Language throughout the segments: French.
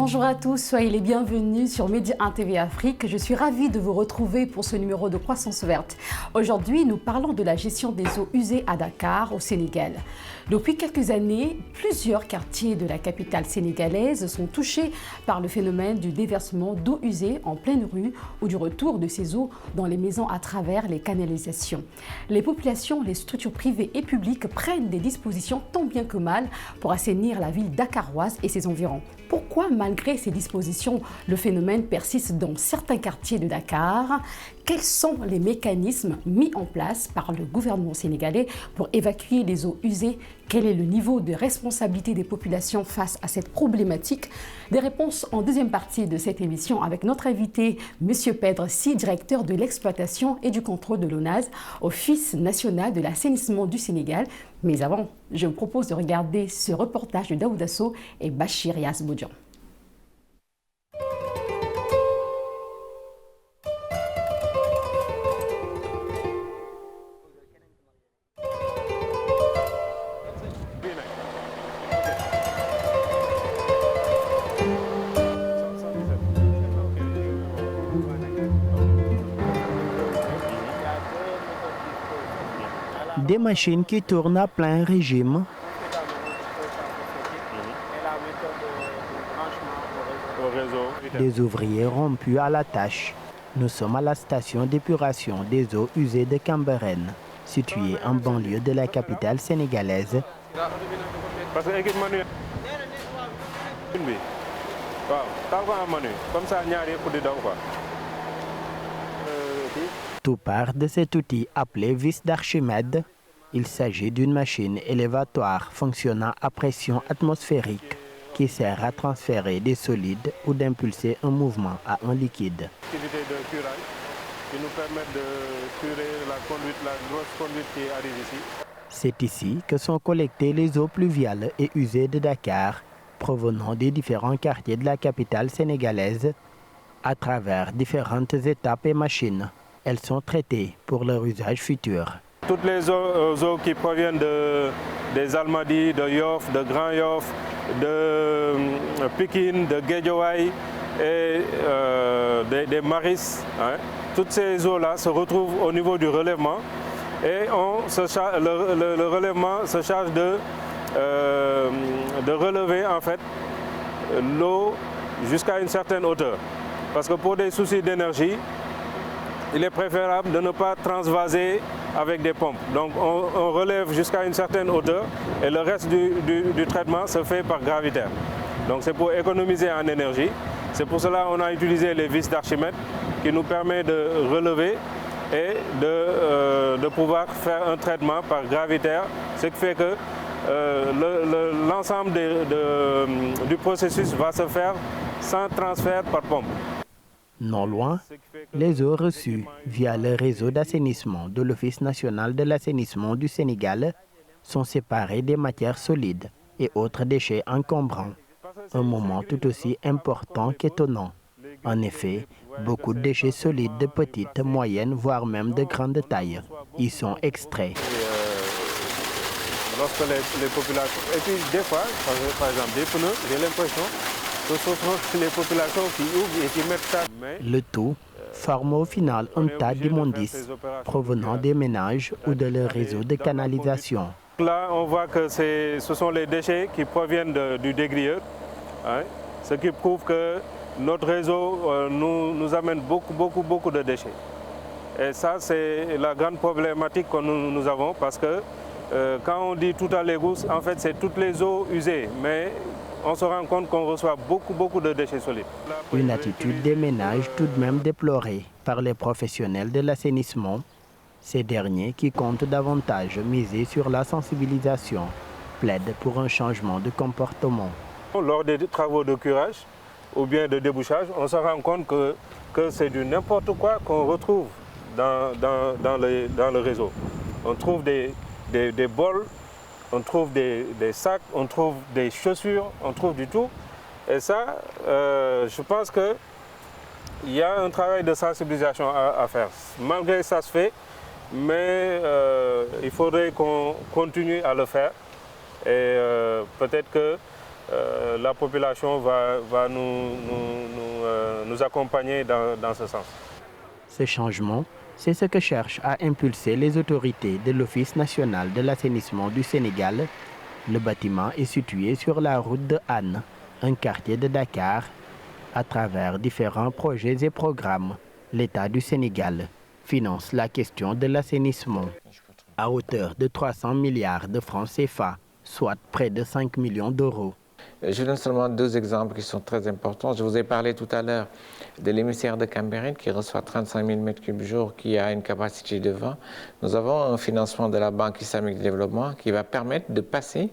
Bonjour à tous, soyez les bienvenus sur Média 1 TV Afrique. Je suis ravie de vous retrouver pour ce numéro de Croissance Verte. Aujourd'hui, nous parlons de la gestion des eaux usées à Dakar, au Sénégal. Depuis quelques années, plusieurs quartiers de la capitale sénégalaise sont touchés par le phénomène du déversement d'eau usée en pleine rue ou du retour de ces eaux dans les maisons à travers les canalisations. Les populations, les structures privées et publiques prennent des dispositions tant bien que mal pour assainir la ville dakaroise et ses environs. Pourquoi, malgré ces dispositions, le phénomène persiste dans certains quartiers de Dakar? Quels sont les mécanismes mis en place par le gouvernement sénégalais pour évacuer les eaux usées? Quel est le niveau de responsabilité des populations face à cette problématique? Des réponses en deuxième partie de cette émission avec notre invité, M. Pedre Sy, directeur de l'exploitation et du contrôle de l'ONAS, Office national de l'assainissement du Sénégal. Mais avant, je vous propose de regarder ce reportage de Daouda Sow et Bachir Yasboudian. Des machines qui tournent à plein régime. Des ouvriers rompus à la tâche. Nous sommes à la station d'épuration des eaux usées de Cambérène, située en banlieue de la capitale sénégalaise. Tout part de cet outil appelé vis d'Archimède. Il s'agit d'une machine élévatoire fonctionnant à pression atmosphérique qui sert à transférer des solides ou d'impulser un mouvement à un liquide. Activité de curage qui nous permettent de curer la grosse conduite qui arrive ici. C'est ici que sont collectées les eaux pluviales et usées de Dakar, provenant des différents quartiers de la capitale sénégalaise. À travers différentes étapes et machines, elles sont traitées pour leur usage futur. Toutes les eaux qui proviennent des Almadies, de Yoff, de Grand Yoff, de Pikine, de Guédiawaye et des Maris, hein. Toutes ces eaux-là se retrouvent au niveau du relèvement et le relèvement se charge de relever en fait l'eau jusqu'à une certaine hauteur. Parce que pour des soucis d'énergie, il est préférable de ne pas transvaser avec des pompes. Donc on relève jusqu'à une certaine hauteur et le reste du traitement se fait par gravitaire. Donc c'est pour économiser en énergie. C'est pour cela qu'on a utilisé les vis d'Archimède qui nous permet de relever et de pouvoir faire un traitement par gravitaire, ce qui fait que l'ensemble du processus va se faire sans transfert par pompe. Non loin, les eaux reçues via le réseau d'assainissement de l'Office national de l'assainissement du Sénégal sont séparées des matières solides et autres déchets encombrants. Un moment tout aussi important qu'étonnant. En effet, beaucoup de déchets solides de petite, moyenne, voire même de grande taille y sont extraits. Lorsque les populations... Et puis des fois, par exemple des pneus, j'ai l'impression que ce sont les populations qui ouvrent et qui mettent ça. Le tout forme au final un tas d'immondices provenant des ménages ou de leur réseau de canalisation. Là, on voit que ce sont les déchets qui proviennent du dégrilleur, hein, ce qui prouve que notre réseau nous amène beaucoup de déchets. Et ça, c'est la grande problématique que nous avons parce que quand on dit tout à l'égout, en fait, c'est toutes les eaux usées. Mais on se rend compte qu'on reçoit beaucoup de déchets solides. Une attitude des ménages tout de même déplorée par les professionnels de l'assainissement. Ces derniers, qui comptent davantage miser sur la sensibilisation, plaident pour un changement de comportement. Lors des travaux de curage ou bien de débouchage, on se rend compte que c'est du n'importe quoi qu'on retrouve dans le réseau. On trouve des bols, on trouve des sacs, on trouve des chaussures, on trouve du tout. Et ça, je pense qu'il y a un travail de sensibilisation à faire. Malgré ça se fait, mais il faudrait qu'on continue à le faire. Et peut-être que la population va nous accompagner dans ce sens. Ce changement, c'est ce que cherchent à impulser les autorités de l'Office national de l'assainissement du Sénégal. Le bâtiment est situé sur la route de Hann, un quartier de Dakar. À travers différents projets et programmes, l'État du Sénégal finance la question de l'assainissement à hauteur de 300 milliards de francs CFA, soit près de 5 millions d'euros. Je donne seulement 2 exemples qui sont très importants. Je vous ai parlé tout à l'heure de l'émissaire de Cambérène qui reçoit 35 000 m3 jour, qui a une capacité de 20. Nous avons un financement de la Banque islamique de développement qui va permettre de passer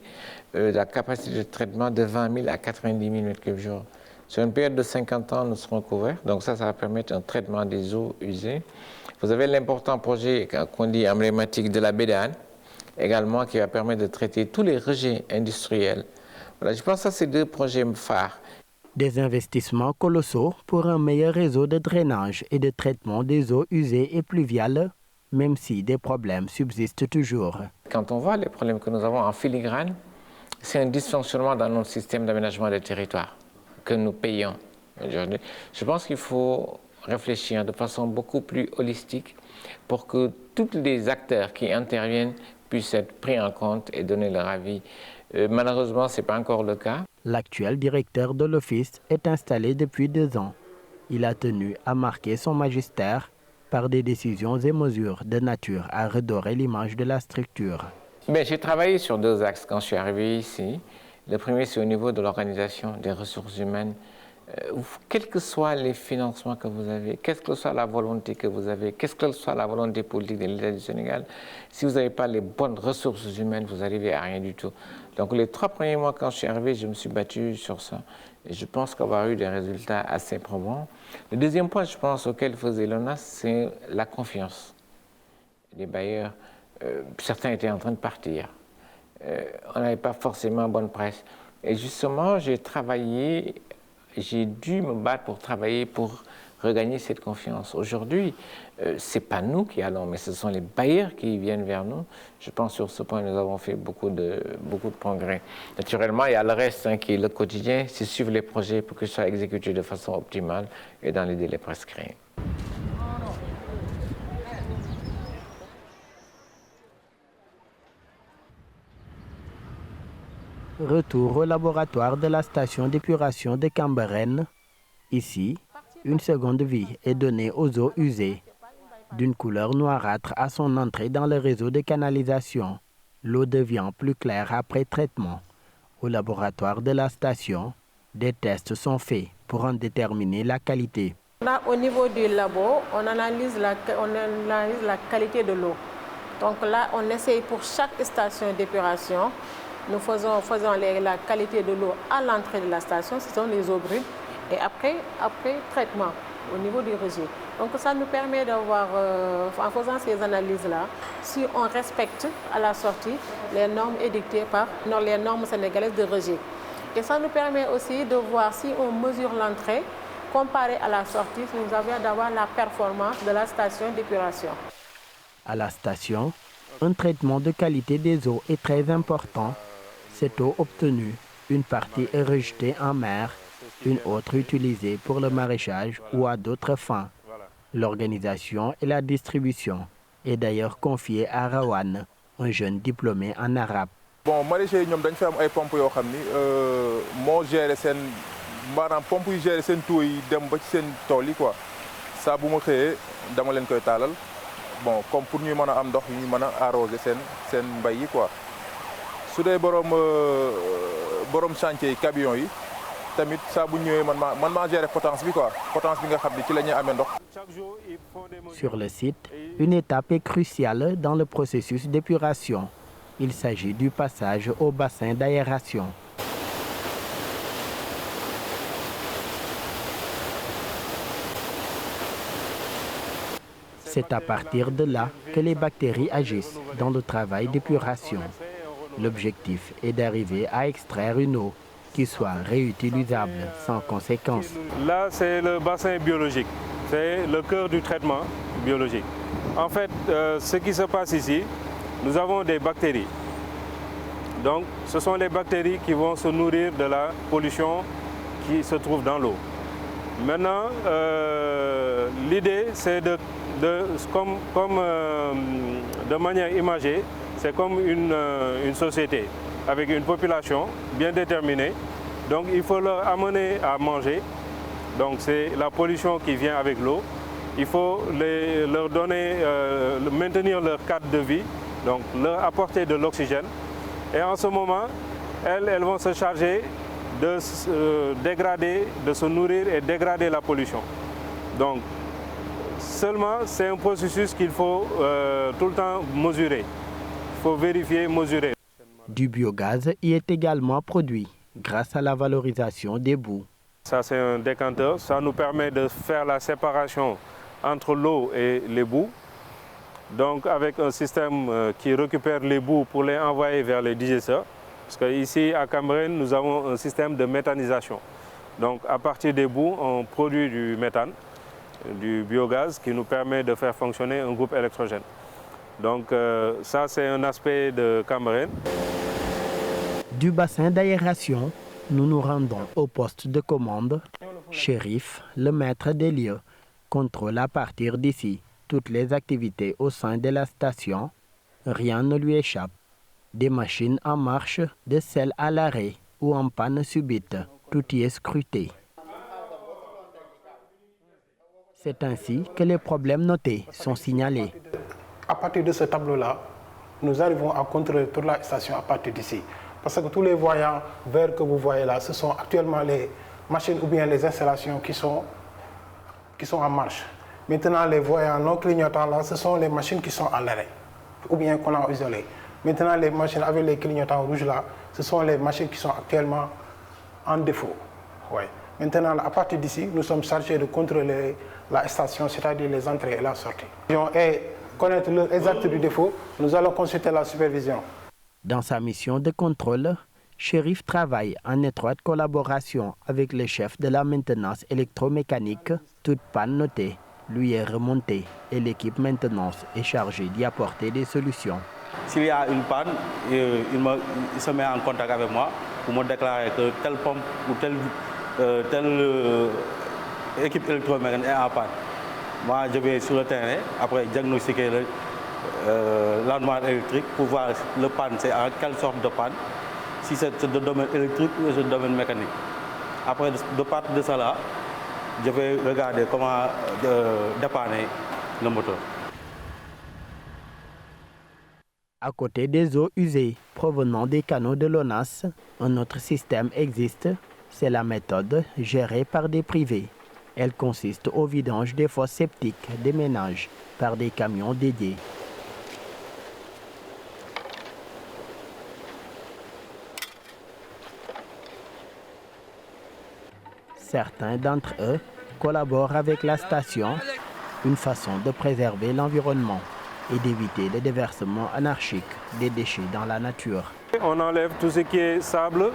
la capacité de traitement de 20 000 à 90 000 m3 jour. Sur une période de 50 ans, nous serons couverts. Donc ça va permettre un traitement des eaux usées. Vous avez l'important projet qu'on dit emblématique de la baie de Hann, également qui va permettre de traiter tous les rejets industriels. Voilà, je pense que c'est 2 projets phares. Des investissements colossaux pour un meilleur réseau de drainage et de traitement des eaux usées et pluviales, même si des problèmes subsistent toujours. Quand on voit les problèmes que nous avons en filigrane, c'est un dysfonctionnement dans notre système d'aménagement des territoires que nous payons aujourd'hui. Je pense qu'il faut réfléchir de façon beaucoup plus holistique pour que tous les acteurs qui interviennent puissent être pris en compte et donner leur avis. Malheureusement, ce n'est pas encore le cas. L'actuel directeur de l'Office est installé depuis 2 ans. Il a tenu à marquer son magistère par des décisions et mesures de nature à redorer l'image de la structure. J'ai travaillé sur 2 axes quand je suis arrivé ici. Le premier, c'est au niveau de l'organisation des ressources humaines. Quels que soient les financements que vous avez, quelle que soit la volonté que vous avez, quelle que soit la volonté politique de l'État du Sénégal, si vous n'avez pas les bonnes ressources humaines, vous n'arrivez à rien du tout. Donc les 3 premiers mois quand je suis arrivé, je me suis battu sur ça. Et je pense qu'avoir eu des résultats assez probants. Le deuxième point, je pense, auquel faisait l'ONAS, c'est la confiance. Les bailleurs, certains étaient en train de partir. On n'avait pas forcément bonne presse. Et justement, j'ai dû me battre pour travailler pour regagner cette confiance. Aujourd'hui, ce n'est pas nous qui allons, mais ce sont les bailleurs qui viennent vers nous. Je pense sur ce point, nous avons fait beaucoup de progrès. Naturellement, il y a le reste qui est le quotidien, c'est suivre les projets pour qu'ils soient exécutés de façon optimale et dans les délais prescrits. Retour au laboratoire de la station d'épuration de Cambérène. Ici, une seconde vie est donnée aux eaux usées. D'une couleur noirâtre à son entrée dans le réseau de canalisation, l'eau devient plus claire après traitement. Au laboratoire de la station, des tests sont faits pour en déterminer la qualité. Là, au niveau du labo, on analyse la qualité de l'eau. Donc là, on essaye pour chaque station d'épuration. Nous faisons la qualité de l'eau à l'entrée de la station, ce sont les eaux brutes, et après traitement au niveau du rejet. Donc ça nous permet d'avoir, en faisant ces analyses-là, si on respecte à la sortie les normes édictées par les normes sénégalaises de rejet. Et ça nous permet aussi de voir si on mesure l'entrée, comparé à la sortie, si nous avons d'avoir la performance de la station d'épuration. À la station, un traitement de qualité des eaux est très important. Cette eau obtenue, une partie est rejetée en mer, une autre utilisée pour le maraîchage ou à d'autres fins. L'organisation et la distribution est d'ailleurs confiée à Rawan, un jeune diplômé en arabe. Bon, maraîchers ñom dañ fi am ay pompes yo xamni mo gérer sen manam pompe yu gérer sen taux yi dem ba ci sen tool yi quoi. Ça bu ma xeyé dama len koy talal. Bon, comme pour ñu mëna am ndox ñu mëna arroser sen mbay yi quoi. Su dee borom chantier yi camion yi tamit saa bu ñëwee man maa gérer potence bi quoi, potence bi nga xam ne ci la ñuy amee ndox. Sur le site, une étape est cruciale dans le processus d'épuration. Il s'agit du passage au bassin d'aération. C'est à partir de là que les bactéries agissent dans le travail d'épuration. L'objectif est d'arriver à extraire une eau qui soit réutilisable sans conséquence. Là, c'est le bassin biologique. C'est le cœur du traitement biologique. En fait, ce qui se passe ici, nous avons des bactéries. Donc ce sont les bactéries qui vont se nourrir de la pollution qui se trouve dans l'eau. Maintenant, l'idée c'est de manière imagée, c'est comme une société avec une population bien déterminée. Donc il faut leur amener à manger. Donc c'est la pollution qui vient avec l'eau. Il faut leur donner, maintenir leur cadre de vie, donc leur apporter de l'oxygène. Et en ce moment, elles vont se charger de dégrader, de se nourrir et dégrader la pollution. Donc seulement c'est un processus qu'il faut tout le temps mesurer. Il faut vérifier, mesurer. Du biogaz y est également produit grâce à la valorisation des boues. Ça c'est un décanteur, ça nous permet de faire la séparation entre l'eau et les boues. Donc avec un système qui récupère les boues pour les envoyer vers les digesteurs. Parce qu'ici à Cambérène, nous avons un système de méthanisation. Donc à partir des boues, on produit du méthane, du biogaz qui nous permet de faire fonctionner un groupe électrogène. Donc ça c'est un aspect de Cambérène. Du bassin d'aération, nous nous rendons au poste de commande. Chérif, le maître des lieux, contrôle à partir d'ici toutes les activités au sein de la station. Rien ne lui échappe. Des machines en marche, de celles à l'arrêt ou en panne subite, tout y est scruté. C'est ainsi que les problèmes notés sont signalés. À partir de ce tableau-là, nous arrivons à contrôler toute la station à partir d'ici. Parce que tous les voyants verts que vous voyez là, ce sont actuellement les machines ou bien les installations qui sont en marche. Maintenant, les voyants non clignotants là, ce sont les machines qui sont à l'arrêt ou bien qu'on a isolées. Maintenant, les machines avec les clignotants rouges là, ce sont les machines qui sont actuellement en défaut. Ouais. Maintenant, à partir d'ici, nous sommes chargés de contrôler la station, c'est-à-dire les entrées et la sortie. Et connaître l'exact du défaut, nous allons consulter la supervision. Dans sa mission de contrôle, Chérif travaille en étroite collaboration avec le chef de la maintenance électromécanique. Toute panne notée lui est remontée et l'équipe maintenance est chargée d'y apporter des solutions. S'il y a une panne, il se met en contact avec moi pour me déclarer que telle pompe ou telle équipe électromécanique est en panne. Moi, je vais sur le terrain, après diagnostiquer l'armoire électrique pour voir le panne, c'est en quelle sorte de panne, si c'est le domaine électrique ou le domaine mécanique. Après, de partir de cela, je vais regarder comment dépanner le moteur. À côté des eaux usées provenant des canaux de l'ONAS, un autre système existe, c'est la méthode gérée par des privés. Elle consiste au vidange des fosses septiques des ménages par des camions dédiés. Certains d'entre eux collaborent avec la station, une façon de préserver l'environnement et d'éviter le déversement anarchique des déchets dans la nature. On enlève tout ce qui est sable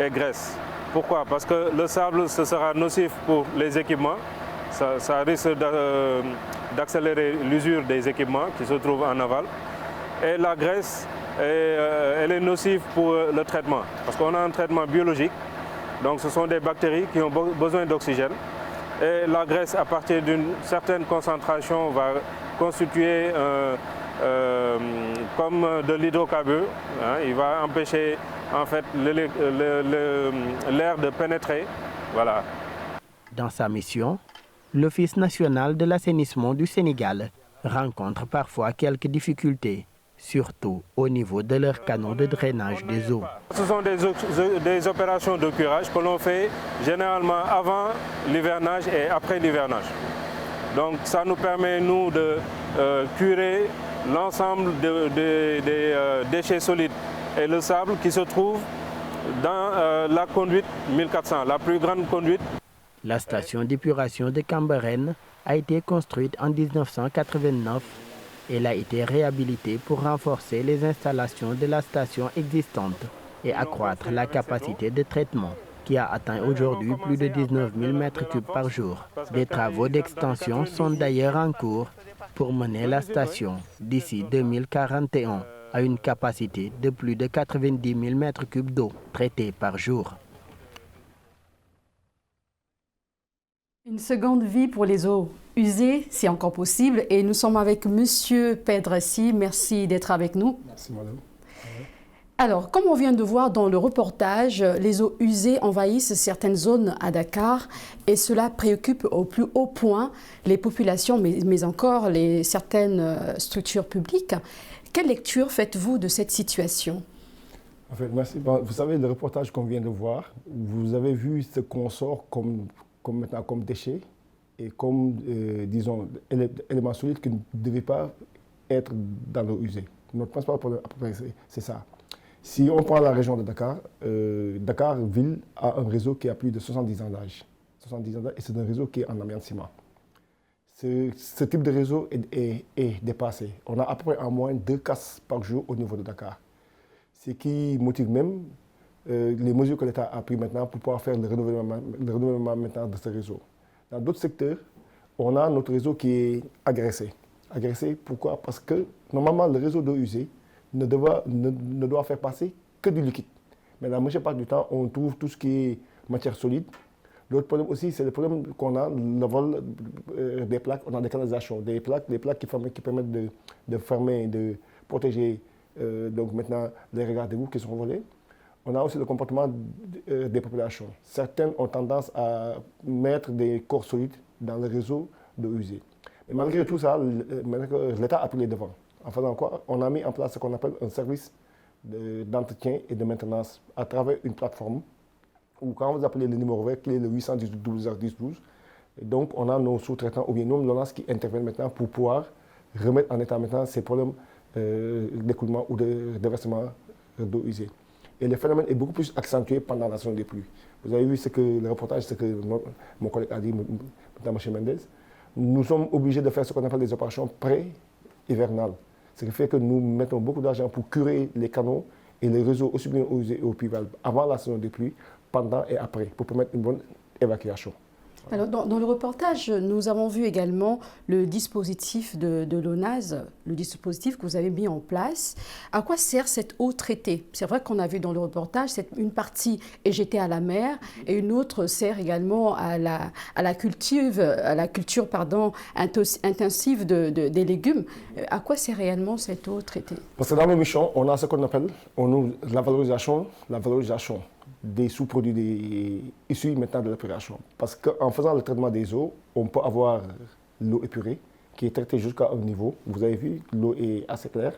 et graisse. Pourquoi? Parce que le sable, ce sera nocif pour les équipements. Ça risque d'accélérer l'usure des équipements qui se trouvent en aval. Et la graisse, elle est nocive pour le traitement. Parce qu'on a un traitement biologique. Donc ce sont des bactéries qui ont besoin d'oxygène. Et la graisse, à partir d'une certaine concentration, va constituer comme de l'hydrocarbure. Il va empêcher en fait l'air de pénétrer. Voilà. Dans sa mission, l'Office national de l'assainissement du Sénégal rencontre parfois quelques difficultés, surtout au niveau de leurs canaux de drainage des eaux. Ce sont des opérations de curage que l'on fait généralement avant l'hivernage et après l'hivernage. Donc ça nous permet, nous, de curer l'ensemble des déchets solides et le sable qui se trouve dans la conduite 1400, la plus grande conduite. La station d'épuration de Cambérène a été construite en 1989. Elle a été réhabilitée pour renforcer les installations de la station existante et accroître la capacité de traitement qui a atteint aujourd'hui plus de 19 000 m3 par jour. Des travaux d'extension sont d'ailleurs en cours pour mener la station d'ici 2041 a une capacité de plus de 90 000 mètres cubes d'eau traitée par jour. Une seconde vie pour les eaux usées, c'est encore possible. Et nous sommes avec Monsieur Pedressi. Merci d'être avec nous. Merci, madame. Alors, comme on vient de voir dans le reportage, les eaux usées envahissent certaines zones à Dakar et cela préoccupe au plus haut point les populations, mais encore certaines structures publiques. Quelle lecture faites-vous de cette situation? En fait, merci. Vous savez, le reportage qu'on vient de voir, vous avez vu ce qu'on sort maintenant comme déchets et comme, disons, éléments solides qui ne devaient pas être dans l'eau usée. Notre principal problème, c'est ça. Si on prend la région de Dakar, Dakar ville a un réseau qui a plus de 70 ans d'âge. 70 ans d'âge, et c'est un réseau qui est en amiante-ciment. Ce type de réseau est dépassé. On a à peu près en moyenne 2 casses par jour au niveau de Dakar. Ce qui motive même les mesures que l'État a prises maintenant pour pouvoir faire le renouvellement maintenant de ce réseau. Dans d'autres secteurs, on a notre réseau qui est agressé. Agressé, pourquoi? Parce que normalement, le réseau d'eau usée ne doit faire passer que du liquide. Mais la majeure part du temps, on trouve tout ce qui est matière solide. L'autre problème aussi, c'est le problème qu'on a, le vol des plaques. On a des canalisations, des plaques qui permettent de fermer, de protéger donc maintenant les regards d'égouts qui sont volés. On a aussi le comportement des populations. Certaines ont tendance à mettre des corps solides dans le réseau d'eau usée. Mais malgré tout ça, l'État a pris les devants. En faisant quoi? On a mis en place ce qu'on appelle un service d'entretien et de maintenance à travers une plateforme où quand vous appelez le numéro vert, qui est le 818 12 10 12, et donc on a nos sous-traitants ou bien nos l'ONAS qui interviennent maintenant pour pouvoir remettre en état maintenant ces problèmes d'écoulement ou de déversement d'eau usée. Et le phénomène est beaucoup plus accentué pendant la saison des pluies. Vous avez vu le reportage, ce que mon collègue a dit, M. Mendes. Nous sommes obligés de faire ce qu'on appelle des opérations pré-hivernales. Ce qui fait que nous mettons beaucoup d'argent pour curer les canaux et les réseaux aussi bien eaux usées et eaux pluviales avant la saison des pluies, pendant et après, pour permettre une bonne évacuation. Alors, dans le reportage, nous avons vu également le dispositif de l'ONAS, le dispositif que vous avez mis en place. À quoi sert cette eau traitée? C'est vrai qu'on a vu dans le reportage, une partie est jetée à la mer et une autre sert également à la culture intensive des légumes. À quoi sert réellement cette eau traitée? Parce que dans nos missions, on a ce qu'on appelle la valorisation des sous-produits issus maintenant de l'épuration. Parce qu'en faisant le traitement des eaux, on peut avoir l'eau épurée qui est traitée jusqu'à un niveau. Vous avez vu, l'eau est assez claire.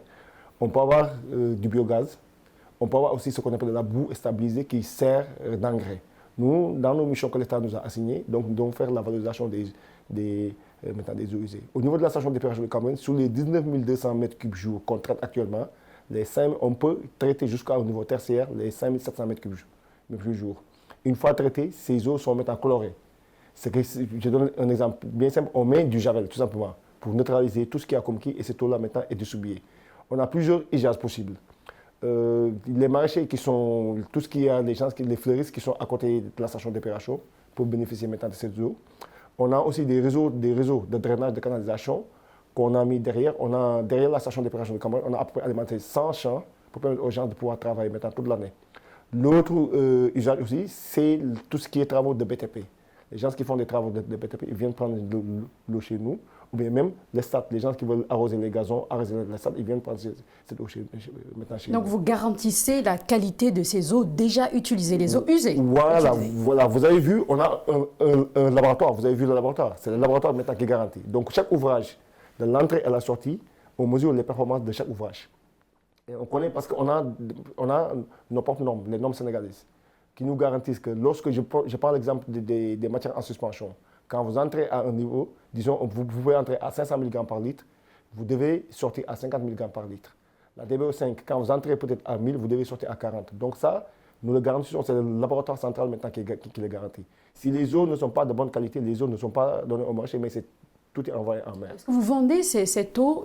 On peut avoir du biogaz. On peut avoir aussi ce qu'on appelle la boue stabilisée qui sert d'engrais. Nous, dans nos missions que l'État nous a assignées, donc nous devons faire la valorisation des eaux usées. Au niveau de la station d'épuration de Cameroun, sur les 19 200 mètres cubes jour qu'on traite actuellement, on peut traiter jusqu'au niveau tertiaire les 5 700 mètres cubes jour. Une fois traitées, ces eaux sont maintenant colorées. Je donne un exemple bien simple, on met du javel tout simplement pour neutraliser tout ce qu'il y a comme qui et cette eau-là maintenant est distribuée. On a plusieurs usages possibles. Les maraîchers qui sont, tout ce qui a les fleuristes qui sont à côté de la station d'épuration pour bénéficier maintenant de cette eau. On a aussi des réseaux de drainage de canalisation qu'on a mis derrière. On a derrière la station d'épuration de Cameroun, on a à peu près alimenté 100 champs pour permettre aux gens de pouvoir travailler maintenant toute l'année. L'autre usage aussi, c'est tout ce qui est travaux de BTP. Les gens qui font des travaux de BTP, ils viennent prendre de l'eau chez nous, ou bien même les stades, les gens qui veulent arroser les gazons, arroser les stades, ils viennent prendre cette eau maintenant chez nous. Donc vous garantissez la qualité de ces eaux déjà utilisées, les eaux usées. Voilà, vous avez vu, on a un laboratoire, vous avez vu le laboratoire, c'est le laboratoire maintenant qui est garanti. Donc chaque ouvrage, de l'entrée à la sortie, on mesure les performances de chaque ouvrage. Et on connaît parce qu'on a nos propres normes, les normes sénégalaises, qui nous garantissent que lorsque je prends l'exemple des matières en suspension, quand vous entrez à un niveau, disons, vous pouvez entrer à 500 mg par litre, vous devez sortir à 50 mg par litre. La DBO5, quand vous entrez peut-être à 1000, vous devez sortir à 40. Donc ça, nous le garantissons, c'est le laboratoire central maintenant qui le garantit. Si les eaux ne sont pas de bonne qualité, les eaux ne sont pas données au marché, mais tout est envoyé en mer. Est-ce que vous vendez cette eau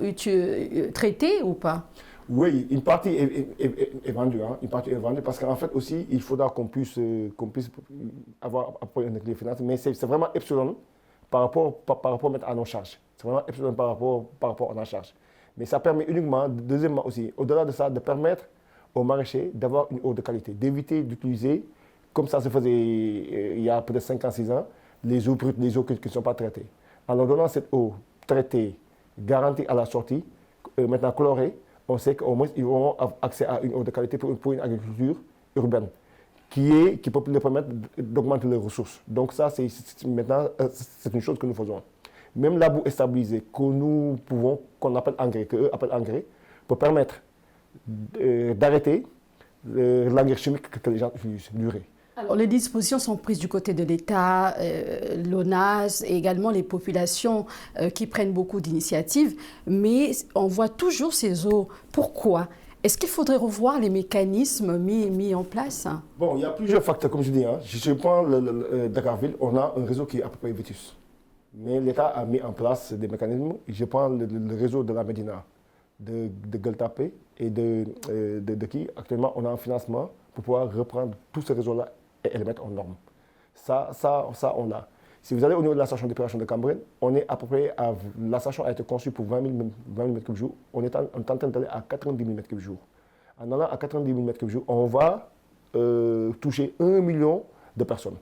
traitée ou pas? Oui, une partie est vendue. Une partie est vendue parce qu'en fait aussi, il faudra qu'on puisse avoir un équilibre financier. Mais c'est vraiment epsilon par rapport à nos charges. C'est vraiment epsilon par rapport à nos charges. Mais ça permet uniquement, deuxièmement aussi, au-delà de ça, de permettre aux maraîchers d'avoir une eau de qualité, d'éviter d'utiliser, comme ça se faisait il y a peut-être 5 ans, 6 ans, les eaux brutes, les eaux qui ne sont pas traitées. En leur donnant cette eau traitée, garantie à la sortie, maintenant colorée, on sait qu'au moins ils auront accès à une eau de qualité pour une agriculture urbaine qui peut leur permettre d'augmenter leurs ressources. Donc ça, maintenant, c'est une chose que nous faisons. Même la boue stabilisée que nous pouvons, qu'on appelle engrais, qu'eux appellent engrais, peut permettre d'arrêter l'engrais chimique que les gens utilisent, l'urée. Alors, les dispositions sont prises du côté de l'État, l'ONAS et également les populations qui prennent beaucoup d'initiatives, mais on voit toujours ces eaux. Pourquoi ? Est-ce qu'il faudrait revoir les mécanismes mis en place? Bon, il y a plusieurs facteurs, comme je dis. Je prends Dakarville, on a un réseau qui est à peu près vétus. Mais l'État a mis en place des mécanismes. Je prends le réseau de la Médina, de Gueltapé et de qui actuellement on a un financement pour pouvoir reprendre tous ces réseaux-là et les mettre en norme. Ça, on a. Si vous allez au niveau de la station d'épuration de Cambérène, on est à peu près la station a été conçue pour 20 000 m3. On est en train d'aller à 90 000 m3. En allant à 90 000 m3, on va toucher 1 million de personnes.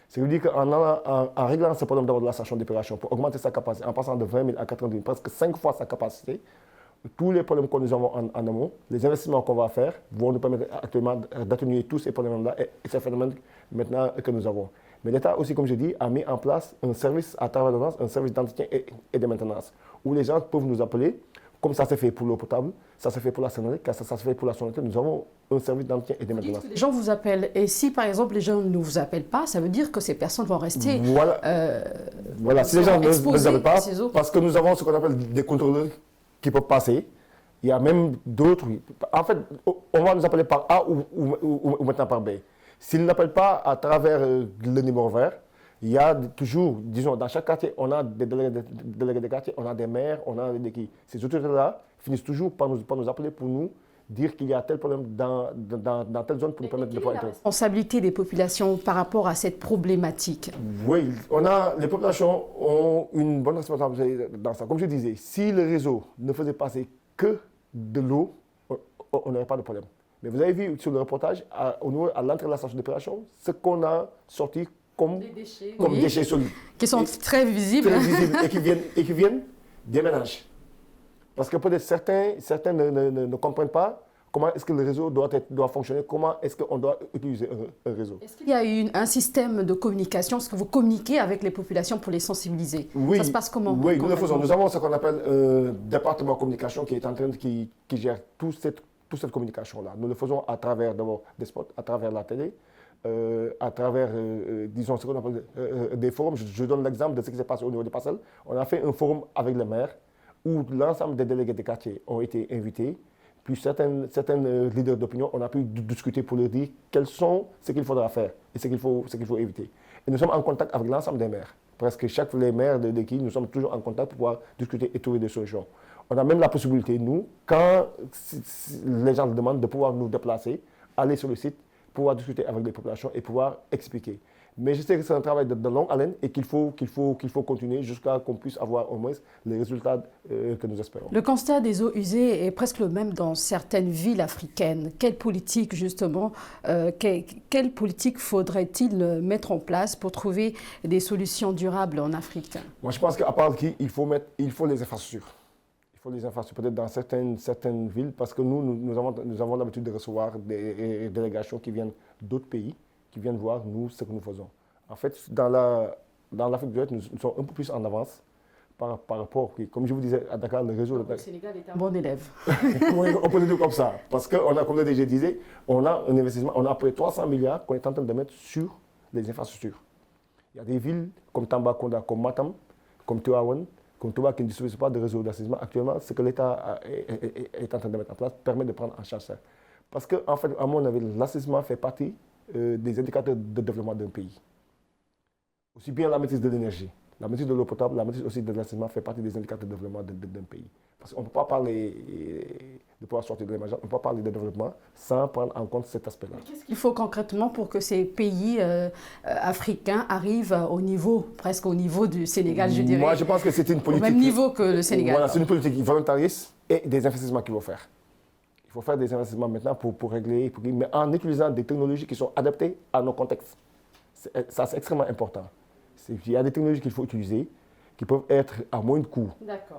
Ce qui veut dire qu'en réglant ce problème d'abord de la station d'épuration pour augmenter sa capacité, en passant de 20 000 à 90 000, presque 5 fois sa capacité, tous les problèmes que nous avons en amont, les investissements qu'on va faire vont nous permettre actuellement d'atténuer tous ces problèmes-là et ces phénomènes maintenant que nous avons. Mais l'État aussi, comme je dis, a mis en place un service à travers l'ONAS, un service d'entretien et de maintenance, où les gens peuvent nous appeler, comme ça s'est fait pour l'eau potable, ça s'est fait pour la sonnerie, ça s'est fait pour la sonnerie, nous avons un service d'entretien et de maintenance. Les gens vous appellent, et si par exemple les gens ne vous appellent pas, ça veut dire que ces personnes vont rester voilà, si les gens ne nous appellent pas, parce que nous avons ce qu'on appelle des contrôleurs qui peuvent passer. Il y a même d'autres. En fait, on va nous appeler par A ou maintenant par B. S'ils n'appellent pas à travers le numéro vert, il y a toujours, disons, dans chaque quartier, on a des délégués de quartier, on a des maires, on a des qui. Ces autorités-là finissent toujours par nous appeler pour nous dire qu'il y a tel problème dans telle zone pour nous permettre de pouvoir intervenir. La responsabilité des populations par rapport à cette problématique? Oui, les populations ont une bonne responsabilité dans ça. Comme je disais, si le réseau ne faisait passer que de l'eau, on n'aurait pas de problème. Mais vous avez vu sur le reportage, à l'entrée de la station d'épuration, ce qu'on a sorti comme déchets solides. Qui sont très visibles. Très visibles et qui viennent des ménages. Parce que peut-être certains ne comprennent pas comment est-ce que le réseau doit fonctionner, comment est-ce qu'on doit utiliser un réseau. Est-ce qu'il y a un système de communication? Est-ce que vous communiquez avec les populations pour les sensibiliser? Oui, ça se passe comment? Oui, nous le faisons. Nous avons ce qu'on appelle un département communication qui est en train qui gère toute cette communication-là. Nous le faisons à travers d'abord des spots, à travers la télé, à travers, disons, ce qu'on appelle des forums. Je donne l'exemple de ce qui s'est passé au niveau des parcelles. On a fait un forum avec les maires où l'ensemble des délégués de quartier ont été invités. Puis certains leaders d'opinion, on a pu discuter pour leur dire quels sont ce qu'il faudra faire et ce qu'il faut éviter. Et nous sommes en contact avec l'ensemble des maires. Presque chaque les maires de qui nous sommes toujours en contact pour pouvoir discuter et trouver des solutions. On a même la possibilité, nous, quand les gens nous demandent de pouvoir nous déplacer, aller sur le site, pouvoir discuter avec les populations et pouvoir expliquer. Mais je sais que c'est un travail de longue haleine et qu'il faut continuer jusqu'à qu'on puisse avoir au moins les résultats que nous espérons. Le constat des eaux usées est presque le même dans certaines villes africaines. Quelle politique, justement, quelle politique faudrait-il mettre en place pour trouver des solutions durables en Afrique? Moi, je pense qu'à part il faut les infrastructures. Il faut les infrastructures peut-être dans certaines villes parce que nous avons l'habitude de recevoir des délégations qui viennent d'autres pays, qui viennent voir nous ce que nous faisons. En fait, dans l'Afrique de l'Ouest, nous sommes un peu plus en avance par rapport, comme je vous disais, à Dakar, le réseau... Le Sénégal est un bon élève. Oui, on peut le dire comme ça. Parce qu'on a, comme le DG disait, on a un investissement, on a près de 300 milliards qu'on est en train de mettre sur les infrastructures. Il y a des villes comme Tambacounda, comme Matam, comme Tivaouane, comme Touba qui ne disposent pas de réseau d'assainissement. Actuellement, ce que l'État est en train de mettre en place permet de prendre en charge ça. Parce qu'en fait, à mon avis, l'assainissement fait partie des indicateurs de développement d'un pays. Aussi bien la maîtrise de l'énergie, la maîtrise de l'eau potable, la maîtrise aussi de l'assainissement fait partie des indicateurs de développement d'un pays. Parce qu'on ne peut pas parler de pouvoir sortir de l'émergence, on ne peut pas parler de développement sans prendre en compte cet aspect-là. Qu'est-ce qu'il faut concrètement pour que ces pays africains arrivent presque au niveau du Sénégal, je dirais? Moi, je pense que c'est une politique... Au même niveau que le Sénégal. Voilà, c'est une politique volontariste et des investissements qu'il faut faire. Il faut faire des investissements maintenant pour régler, mais en utilisant des technologies qui sont adaptées à nos contextes. Ça, c'est extrêmement important. Il y a des technologies qu'il faut utiliser, qui peuvent être à moins de coûts,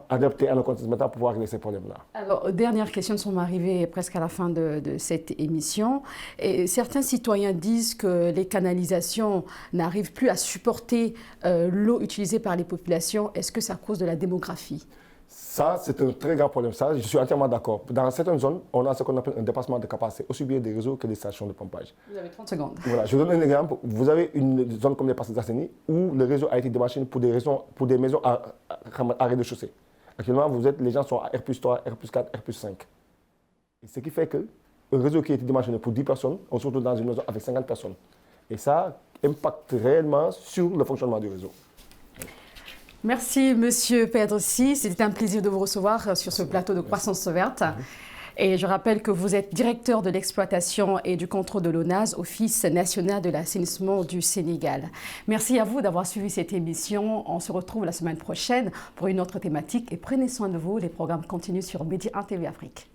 adaptées à nos contextes maintenant pour pouvoir régler ces problèmes-là. Alors, dernière question, nous sommes arrivés presque à la fin de cette émission. Et certains citoyens disent que les canalisations n'arrivent plus à supporter l'eau utilisée par les populations. Est-ce que c'est à cause de la démographie? Ça, c'est un très grand problème. Ça, je suis entièrement d'accord. Dans certaines zones, on a ce qu'on appelle un dépassement de capacité, aussi bien des réseaux que des stations de pompage. Vous avez 30 secondes. Voilà, je vous donne un exemple. Vous avez une zone comme les Parcelles d'Asseni où le réseau a été démarché pour des maisons à rez-de-chaussée. Actuellement, les gens sont à R+3, R+4, R+5. Et ce qui fait qu'un réseau qui a été démarché pour 10 personnes, on se retrouve dans une maison avec 50 personnes. Et ça impacte réellement sur le fonctionnement du réseau. Merci, Monsieur Pedreci. C'était un plaisir de vous recevoir sur ce plateau de Croissance Verte. Et je rappelle que vous êtes directeur de l'exploitation et du contrôle de l'ONAS, Office national de l'assainissement du Sénégal. Merci à vous d'avoir suivi cette émission. On se retrouve la semaine prochaine pour une autre thématique. Et prenez soin de vous. Les programmes continuent sur Média 1 TV Afrique.